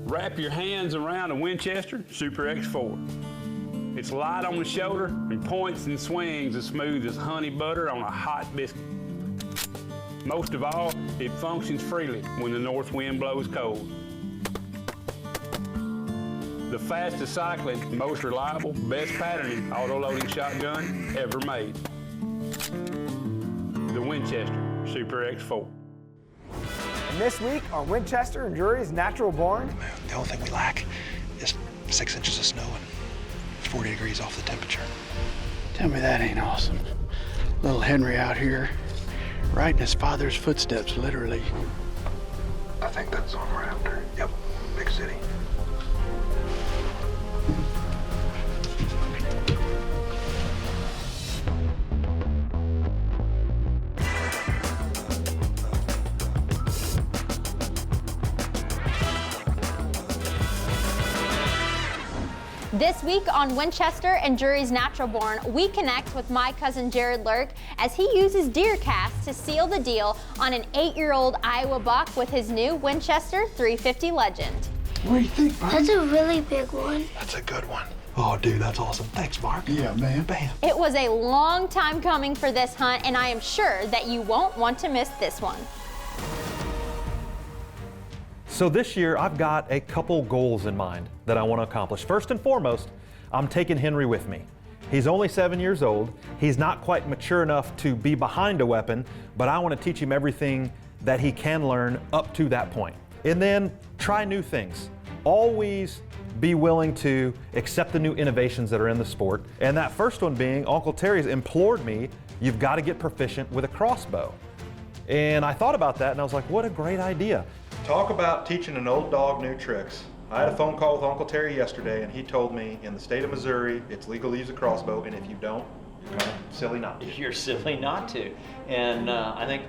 Wrap your hands around a Winchester Super X4. It's light on the shoulder and points and swings as smooth as honey butter on a hot biscuit. Most of all, it functions freely when the north wind blows cold. The fastest cycling, most reliable, best patterning auto-loading shotgun ever made. The Winchester Super X4. And this week on Winchester and Drury's Natural Born. The only thing we lack is 6 inches of snow and 40 degrees off the temperature. Tell me that ain't awesome. Little Henry out here, right in his father's footsteps, literally. I think that's on Raptor. Yep, big city. This week on Winchester and Drury's Natural Born, we connect with my cousin Jared Lurk as he uses DeerCast to seal the deal on an 8-year-old Iowa buck with his new Winchester 350 Legend. What do you think, Mark? That's a really big one. That's a good one. Oh, dude, that's awesome. Thanks, Mark. Yeah, man. Bam. It was a long time coming for this hunt, and I am sure that you won't want to miss this one. So this year, I've got a couple goals in mind that I want to accomplish. First and foremost, I'm taking Henry with me. He's only 7 years old. He's not quite mature enough to be behind a weapon, but I want to teach him everything that he can learn up to that point. And then try new things. Always be willing to accept the new innovations that are in the sport. And that first one being, Uncle Terry's implored me, you've got to get proficient with a crossbow. And I thought about that and I was like, what a great idea. Talk about teaching an old dog new tricks. I had a phone call with Uncle Terry yesterday and he told me in the state of Missouri, it's legal to use a crossbow, and if you don't, you're kind of silly not to. You're silly not to. And I think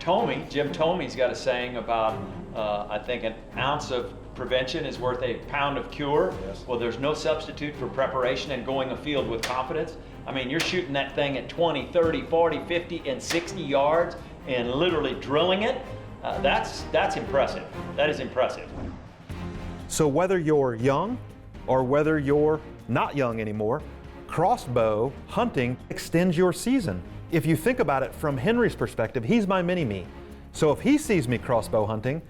Jim Tomey's got a saying about, I think an ounce of prevention is worth a pound of cure. Yes. Well, there's no substitute for preparation and going afield with confidence. I mean, you're shooting that thing at 20, 30, 40, 50, and 60 yards and literally drilling it. That's impressive. That is impressive. So whether you're young or whether you're not young anymore, crossbow hunting extends your season. If you think about it from Henry's perspective, he's my mini-me. So if he sees me crossbow hunting,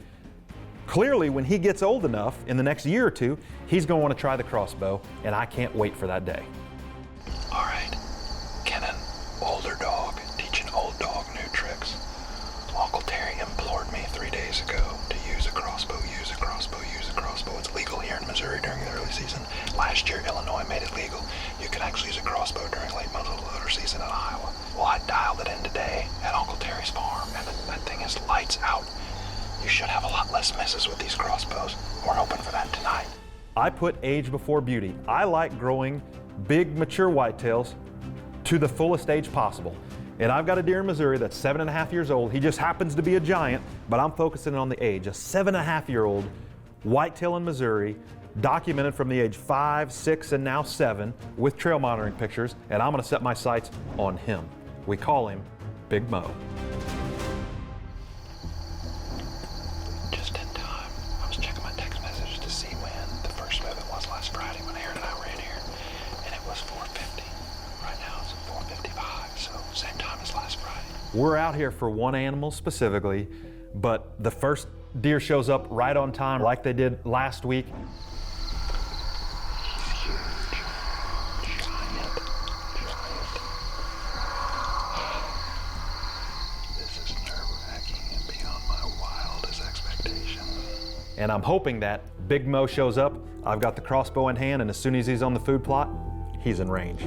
clearly when he gets old enough in the next year or two, he's going to want to try the crossbow, and I can't wait for that day. All right, can an older dog teach an old dog new tricks? Uncle Terry implored me 3 days ago to use a crossbow, use a crossbow, use a crossbow. It's legal here in Missouri during the early season. Last year, Illinois made it legal. You can actually use a crossbow during late muzzleloader season in Iowa. Well, I dialed it in today at Uncle Terry's farm, and that thing is lights out. You should have a lot less misses with these crossbows. We're hoping for that tonight. I put age before beauty. I like growing big, mature whitetails to the fullest age possible. And I've got a deer in Missouri that's 7.5 years old. He just happens to be a giant, but I'm focusing on the age. A 7.5-year-old whitetail in Missouri, documented from the age 5, 6, and now 7 with trail monitoring pictures, and I'm gonna set my sights on him. We call him Big Mo. Just in time. I was checking my text messages to see when the first movement was last Friday when Aaron and I were in here, and it was 4:50. Right now it's 4:55, so same time as last Friday. We're out here for one animal specifically, but the first deer shows up right on time like they did last week. He's huge. Giant. This is nerve-wracking and beyond my wildest expectations. And I'm hoping that Big Mo shows up. I've got the crossbow in hand, and as soon as he's on the food plot, he's in range.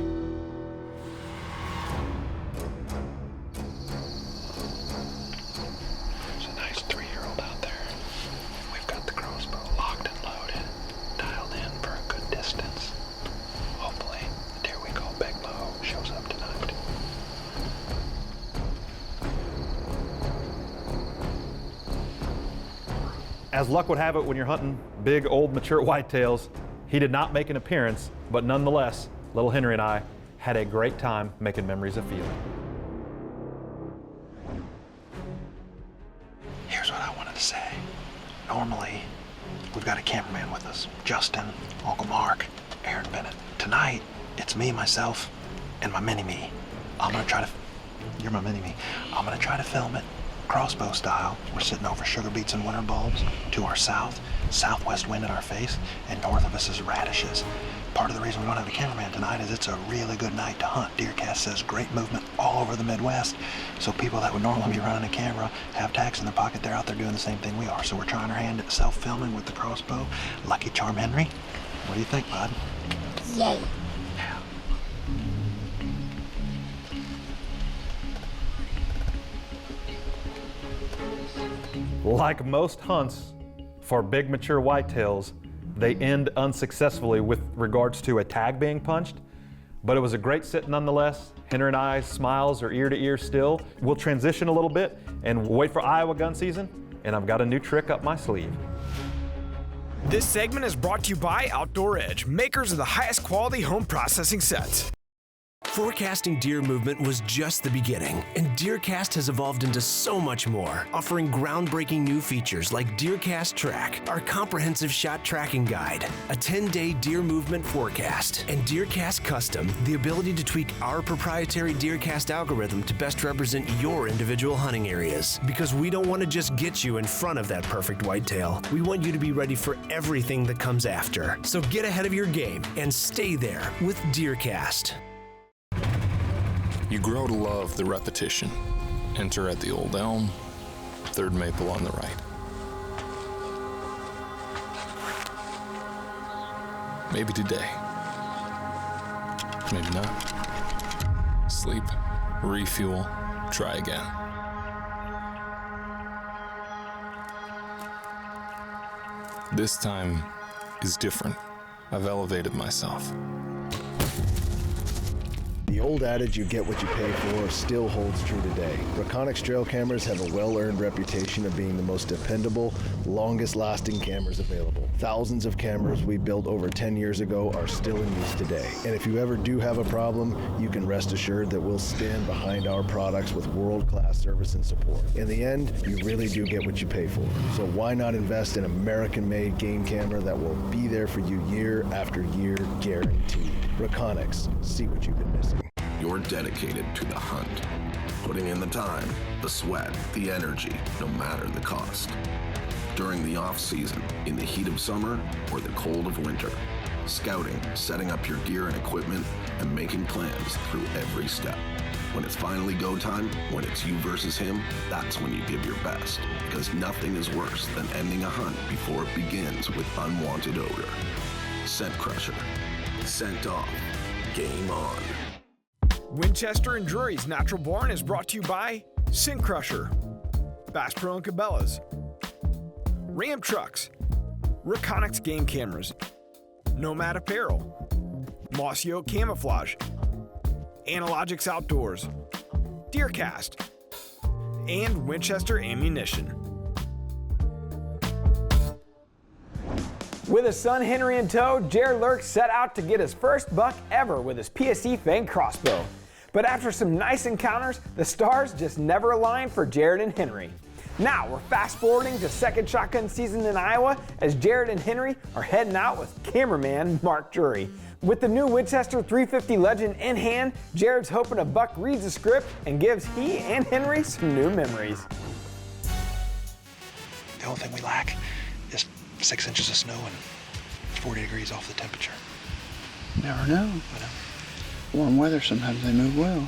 There's a nice 3-year-old out there. We've got the crossbow locked and loaded, dialed in for a good distance. Hopefully, the deer we call Big Mo shows up tonight. As luck would have it, when you're hunting big, old, mature whitetails, he did not make an appearance, but nonetheless, little Henry and I had a great time making memories afield. Here's what I wanted to say. Normally, we've got a cameraman with us. Justin, Uncle Mark, Aaron Bennett. Tonight, it's me, myself, and my mini-me. You're my mini-me. I'm gonna try to film it crossbow style. We're sitting over sugar beets and winter bulbs. To our south, southwest wind in our face, and north of us is radishes. Part of the reason we don't have a cameraman tonight is it's a really good night to hunt. DeerCast says great movement all over the Midwest. So people that would normally be running a camera have tags in their pocket. They're out there doing the same thing we are. So we're trying our hand at self-filming with the crossbow. Lucky Charm Henry. What do you think, bud? Yay. Like most hunts for big mature whitetails, they end unsuccessfully with regards to a tag being punched, but it was a great sit nonetheless. Henry and I's smiles are ear to ear still. We'll transition a little bit and wait for Iowa gun season, and I've got a new trick up my sleeve. This segment is brought to you by Outdoor Edge, makers of the highest quality home processing sets. Forecasting deer movement was just the beginning, and DeerCast has evolved into so much more, offering groundbreaking new features like DeerCast Track, our comprehensive shot tracking guide, a 10-day deer movement forecast, and DeerCast Custom, the ability to tweak our proprietary DeerCast algorithm to best represent your individual hunting areas. Because we don't want to just get you in front of that perfect whitetail. We want you to be ready for everything that comes after. So get ahead of your game and stay there with DeerCast. You grow to love the repetition. Enter at the Old Elm, third maple on the right. Maybe today. Maybe not. Sleep, refuel, try again. This time is different. I've elevated myself. The old adage, you get what you pay for, still holds true today. Reconix trail cameras have a well-earned reputation of being the most dependable, longest-lasting cameras available. Thousands of cameras we built over 10 years ago are still in use today. And if you ever do have a problem, you can rest assured that we'll stand behind our products with world-class service and support. In the end, you really do get what you pay for. So why not invest in an American-made game camera that will be there for you year after year, guaranteed. Reconix, see what you've been missing. You're dedicated to the hunt, putting in the time, the sweat, the energy, no matter the cost. During the off-season, in the heat of summer, or the cold of winter, scouting, setting up your gear and equipment, and making plans through every step. When it's finally go time, when it's you versus him, that's when you give your best, because nothing is worse than ending a hunt before it begins with unwanted odor. Scent Crusher. Scent off. Game on. Winchester and Drury's Natural Born is brought to you by Scent Crusher, Bass Pro and Cabela's, Ram Trucks, Reconix Game Cameras, Nomad Apparel, Mossy Oak Camouflage, Analogics Outdoors, DeerCast, and Winchester Ammunition. With his son Henry in tow, Jared Lurk set out to get his first buck ever with his PSE Fang crossbow. But after some nice encounters, the stars just never aligned for Jared and Henry. Now we're fast forwarding to second shotgun season in Iowa as Jared and Henry are heading out with cameraman Mark Drury. With the new Winchester 350 Legend in hand, Jared's hoping a buck reads the script and gives he and Henry some new memories. The only thing we lack is 6 inches of snow and 40 degrees off the temperature. Never know. Warm weather, sometimes they move well.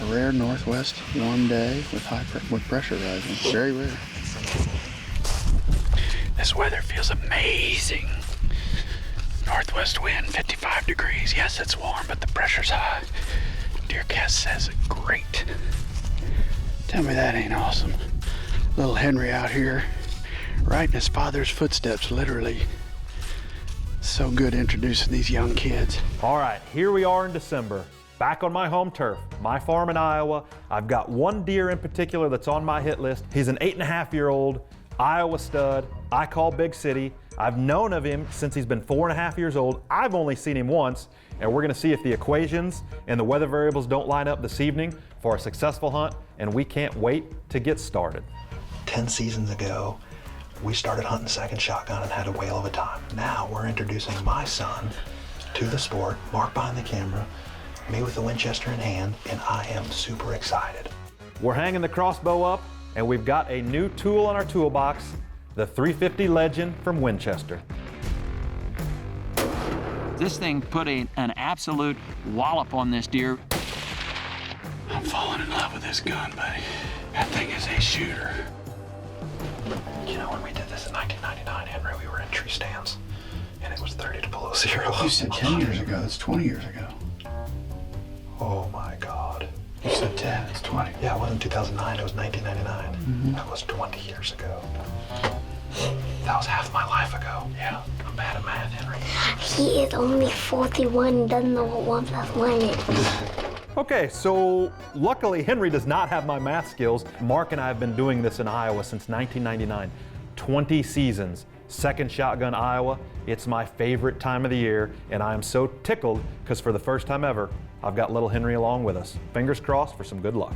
A rare northwest warm day with with pressure rising. Very rare. This weather feels amazing. Northwest wind, 55 degrees. Yes, it's warm, but the pressure's high. DeerCast says great. Tell me that ain't awesome. Little Henry out here, right in his father's footsteps, literally. So good introducing these young kids. All right, here we are in December, back on my home turf, my farm in Iowa. I've got one deer in particular that's on my hit list. He's an 8.5-year-old Iowa stud. I call Big City. I've known of him since he's been 4.5 years old. I've only seen him once, and we're gonna see if the equations and the weather variables don't line up this evening for a successful hunt, and we can't wait to get started. 10 seasons ago, We started hunting second shotgun and had a whale of a time. Now we're introducing my son to the sport, Mark behind the camera, me with the Winchester in hand, and I am super excited. We're hanging the crossbow up, and we've got a new tool in our toolbox, the 350 Legend from Winchester. This thing put an absolute wallop on this deer. I'm falling in love with this gun, buddy. That thing is a shooter. You know, when we did this in 1999, Henry, we were in tree stands, and it was 30 to below zero. You said 10 years ago. That's 20 years ago. Oh my God. You said 10. It's 20. Yeah, it wasn't 2009. It was 1999. That was 20 years ago. That was half my life ago. Yeah, I'm bad at math, Henry. He is only 41 and doesn't know what 1 + 1 is. Okay, so luckily Henry does not have my math skills. Mark and I have been doing this in Iowa since 1999. 20 seasons, second shotgun Iowa. It's my favorite time of the year, and I am so tickled because for the first time ever, I've got little Henry along with us. Fingers crossed for some good luck.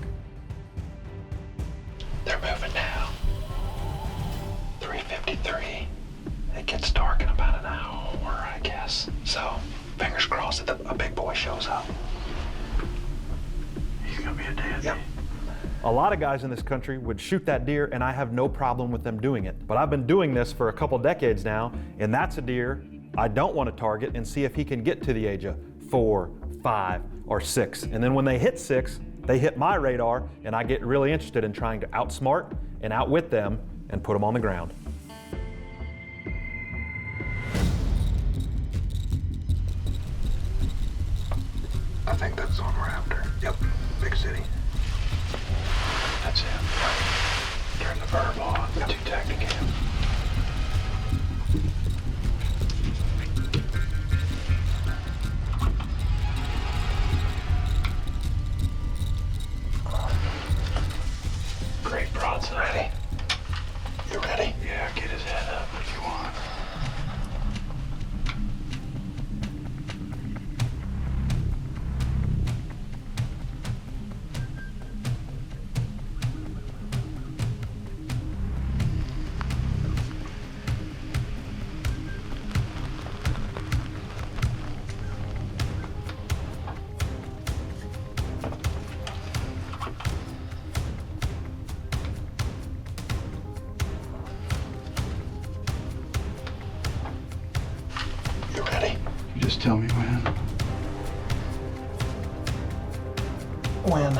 They're moving now. 3:53. It gets dark in about an hour, I guess. So, fingers crossed that a big boy shows up. He's gonna be a dandy. Yep. A lot of guys in this country would shoot that deer, and I have no problem with them doing it. But I've been doing this for a couple decades now, and that's a deer I don't want to target and see if he can get to the age of 4, 5, or 6. And then when they hit 6, they hit my radar, and I get really interested in trying to outsmart and outwit them and put them on the ground. I think that's the one we're after. Yep, big city. That's him. Turn the verb on. Yep. 2 Tacticam. Great broadside. Ready? You ready? Yeah, get his head up if you want. You ready? You just tell me when. When?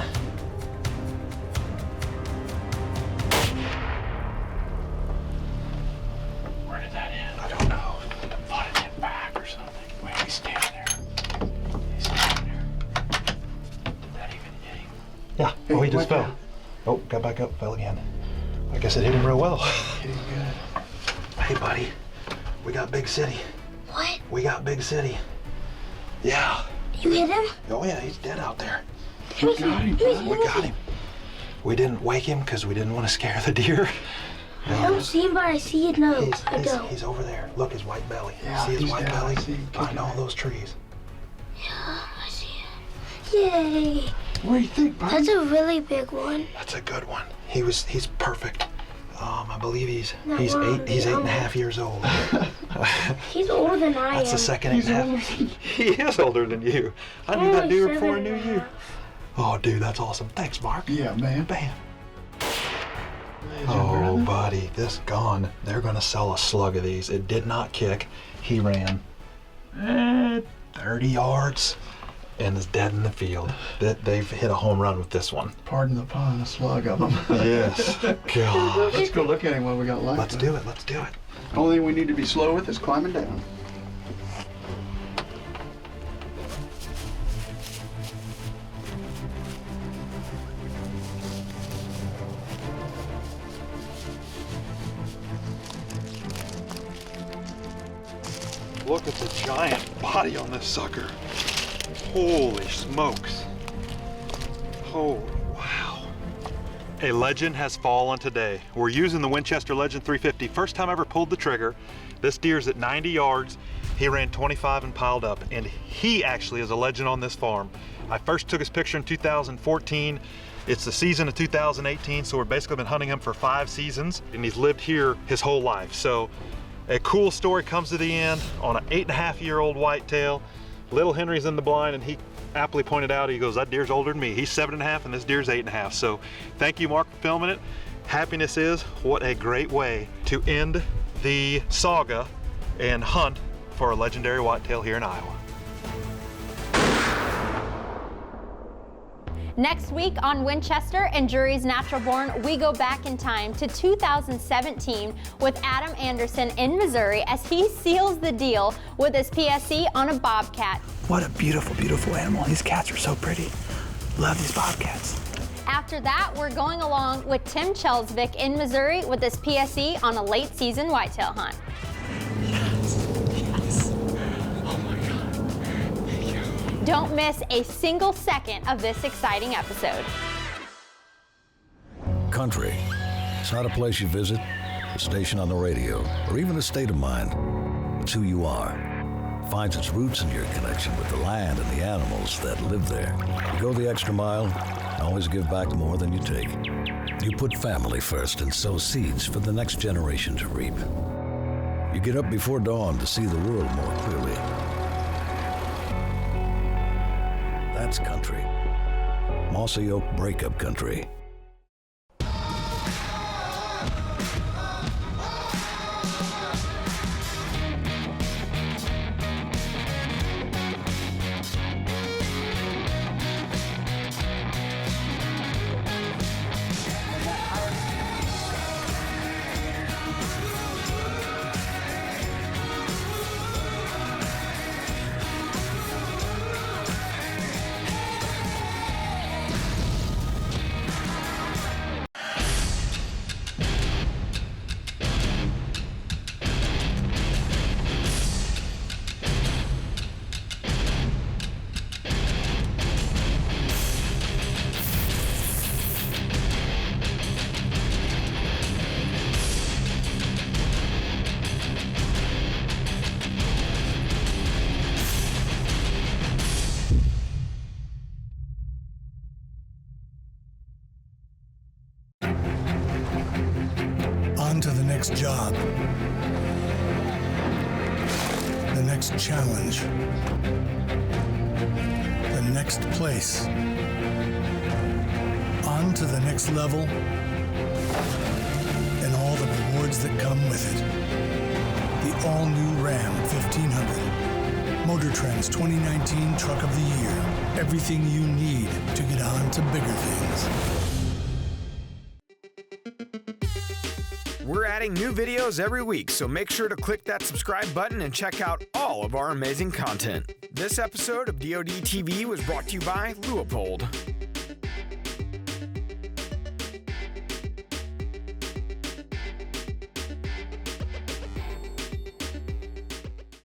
Where did that end? I don't know. I thought it hit back or something. Wait, he's standing there. He's standing there. Did that even hit him? Yeah. Hey, Oh, he just watch fell. out. Oh, got back up, fell again. I guess it hit him real well. Hit him good. Hey, buddy, we got big city. What? We got big city. Yeah. You hit him? Oh yeah, he's dead out there. We got him, bud. We got him. We didn't wake him because we didn't want to scare the deer. I don't see him, but I see it now. I He's, don't. he's over there. Look, his white belly. Yeah, See his he's white dead. belly I see him behind kicking all it. those trees. Yeah, I see it. Yay! What do you think, bud? That's a really big one. That's a good one. He's perfect. I believe he's Not eight wrong. he's 8.5 years old. He's older than I am. That's the second 8.5. He is older than you. I knew that Only deer before I 7 knew and a you. half. Oh, dude, that's awesome. Thanks, Mark. Yeah, man. Bam. Oh, buddy, this gun, they're gonna sell a slug of these. It did not kick. He ran 30 yards and is dead in the field. They've hit a home run with this one. Pardon the pun, a slug of them. Yes. God. Let's go look at him while we got light. Let's do it. Let's do it. Only thing we need to be slow with is climbing down. Look at the giant body on this sucker. Holy smokes. Oh, wow. A legend has fallen today. We're using the Winchester Legend 350. First time I ever pulled the trigger. This deer's at 90 yards. He ran 25 and piled up, and he actually is a legend on this farm. I first took his picture in 2014. It's the season of 2018, so we've basically been hunting him for 5 seasons, and he's lived here his whole life. So a cool story comes to the end on an 8.5-year-old whitetail. Little Henry's in the blind, and he aptly pointed out, he goes, that deer's older than me. He's 7.5 and this deer's 8.5. So thank you, Mark, for filming it. Happiness is, what a great way to end the saga and hunt for a legendary whitetail here in Iowa. Next week on Winchester and Drury's Natural Born, we go back in time to 2017 with Adam Anderson in Missouri as he seals the deal with his PSE on a bobcat. What a beautiful, beautiful animal. These cats are so pretty. Love these bobcats. After that, we're going along with Tim Chelsvik in Missouri with his PSE on a late season whitetail hunt. Don't miss a single second of this exciting episode. Country. It's not a place you visit, a station on the radio, or even a state of mind. It's who you are. It finds its roots in your connection with the land and the animals that live there. You go the extra mile, and always give back more than you take. You put family first and sow seeds for the next generation to reap. You get up before dawn to see the world more clearly. That's country. Mossy Oak Breakup Country. On to the next job, the next challenge, the next place, on to the next level, and all the rewards that come with it. The all-new Ram 1500, Motor Trend's 2019 Truck of the Year. Everything you need to get on to bigger things. We're adding new videos every week, so make sure to click that subscribe button and check out all of our amazing content. This episode of DoD TV was brought to you by Leupold.